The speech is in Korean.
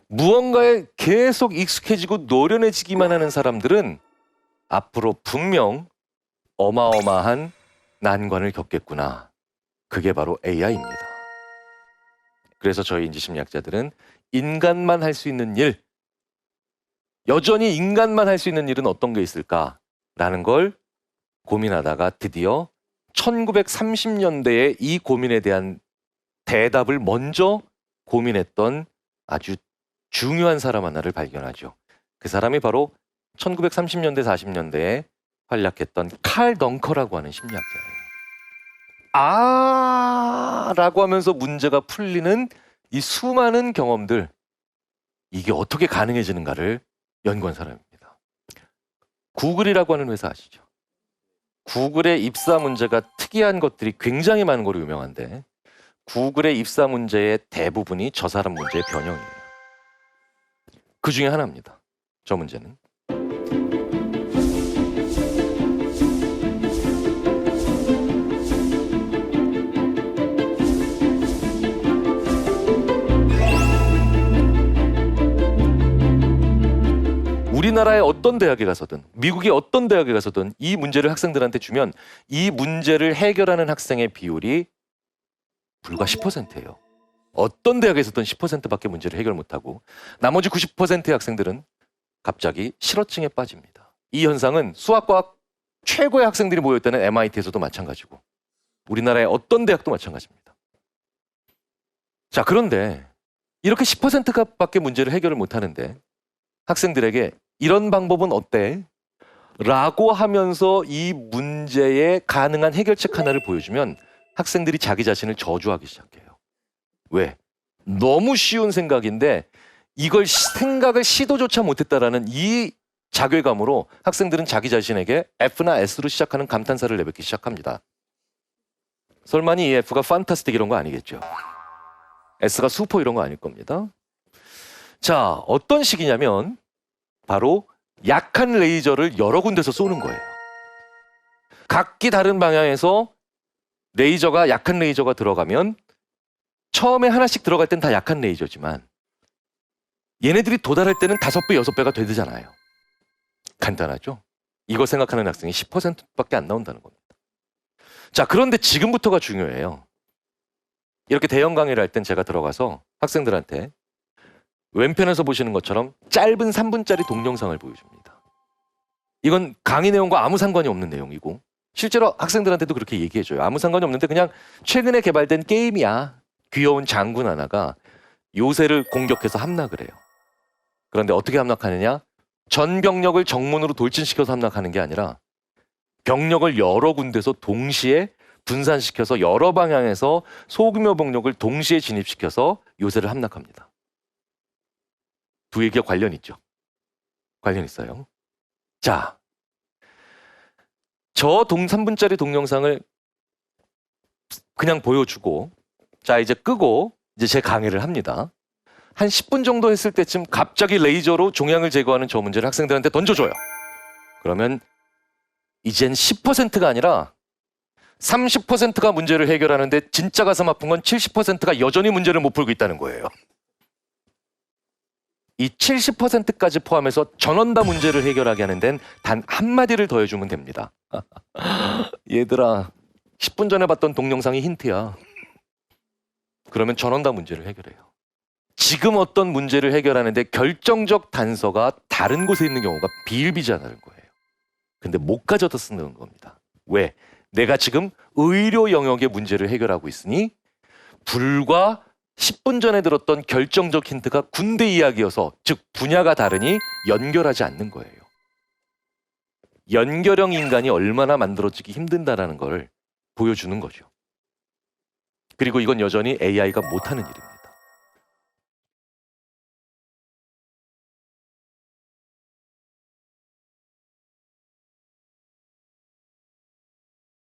무언가에 계속 익숙해지고 노련해지기만 하는 사람들은 앞으로 분명 어마어마한 난관을 겪겠구나. 그게 바로 AI입니다. 그래서 저희 인지심리학자들은 인간만 할 수 있는 일, 여전히 인간만 할 수 있는 일은 어떤 게 있을까라는 걸 고민하다가 드디어 1930년대에 이 고민에 대한 대답을 먼저 고민했던 아주 중요한 사람 하나를 발견하죠. 그 사람이 바로 1930년대, 40년대에 활약했던 칼 덩커라고 하는 심리학자예요. 라고 하면서 문제가 풀리는 이 수많은 경험들, 이게 어떻게 가능해지는가를 연구한 사람입니다. 구글이라고 하는 회사 아시죠? 구글의 입사 문제가 특이한 것들이 굉장히 많은 걸로 유명한데 구글의 입사 문제의 대부분이 저 사람 문제의 변형이에요. 그 중에 하나입니다. 저 문제는. 우리나라의 어떤 대학에 가서든 미국의 어떤 대학에 가서든 이 문제를 학생들한테 주면 이 문제를 해결하는 학생의 비율이 불과 10%예요. 어떤 대학에서든 10%밖에 문제를 해결 못하고 나머지 90%의 학생들은 갑자기 실어증에 빠집니다. 이 현상은 수학과학 최고의 학생들이 모여있다는 MIT에서도 마찬가지고 우리나라의 어떤 대학도 마찬가지입니다. 자, 그런데 이렇게 10%밖에 문제를 해결을 못하는데 학생들에게 이런 방법은 어때? 라고 하면서 이 문제의 가능한 해결책 하나를 보여주면 학생들이 자기 자신을 저주하기 시작해요. 왜? 너무 쉬운 생각인데 이걸 생각을 시도조차 못했다라는 이 자괴감으로 학생들은 자기 자신에게 F나 S로 시작하는 감탄사를 내뱉기 시작합니다. 설마니 이 F가 판타스틱 이런 거 아니겠죠? S가 슈퍼 이런 거 아닐 겁니다. 자, 어떤 식이냐면 바로 약한 레이저를 여러 군데서 쏘는 거예요. 각기 다른 방향에서 레이저가 약한 레이저가 들어가면 처음에 하나씩 들어갈 땐 다 약한 레이저지만 얘네들이 도달할 때는 5배, 6배가 되잖아요. 간단하죠? 이거 생각하는 학생이 10%밖에 안 나온다는 겁니다. 자, 그런데 지금부터가 중요해요. 이렇게 대형 강의를 할 땐 제가 들어가서 학생들한테 왼편에서 보시는 것처럼 짧은 3분짜리 동영상을 보여줍니다. 이건 강의 내용과 아무 상관이 없는 내용이고 실제로 학생들한테도 그렇게 얘기해줘요. 아무 상관이 없는데 그냥 최근에 개발된 게임이야. 귀여운 장군 하나가 요새를 공격해서 함락을 해요. 그런데 어떻게 함락하느냐? 전 병력을 정문으로 돌진시켜서 함락하는 게 아니라 병력을 여러 군데서 동시에 분산시켜서 여러 방향에서 소규모 병력을 동시에 진입시켜서 요새를 함락합니다. 두 얘기가 관련 있죠? 관련 있어요. 자, 저 3분짜리 동영상을 그냥 보여주고 자, 이제 끄고 이제 제 강의를 합니다. 한 10분 정도 했을 때쯤 갑자기 레이저로 종양을 제거하는 저 문제를 학생들한테 던져줘요. 그러면 이젠 10%가 아니라 30%가 문제를 해결하는데 진짜 가슴 아픈 건 70%가 여전히 문제를 못 풀고 있다는 거예요. 이 70%까지 포함해서 전원 다 문제를 해결하게 하는 데는 단 한마디를 더해주면 됩니다. 얘들아, 10분 전에 봤던 동영상이 힌트야. 그러면 전원 다 문제를 해결해요. 지금 어떤 문제를 해결하는데 결정적 단서가 다른 곳에 있는 경우가 비일비재하다는 거예요. 근데 못 가져다 쓰는 겁니다. 왜? 내가 지금 의료 영역의 문제를 해결하고 있으니 불과 10분 전에 들었던 결정적 힌트가 군대 이야기여서 즉 분야가 다르니 연결하지 않는 거예요. 연결형 인간이 얼마나 만들어지기 힘든다라는 걸 보여주는 거죠. 그리고 이건 여전히 AI가 못하는 일입니다.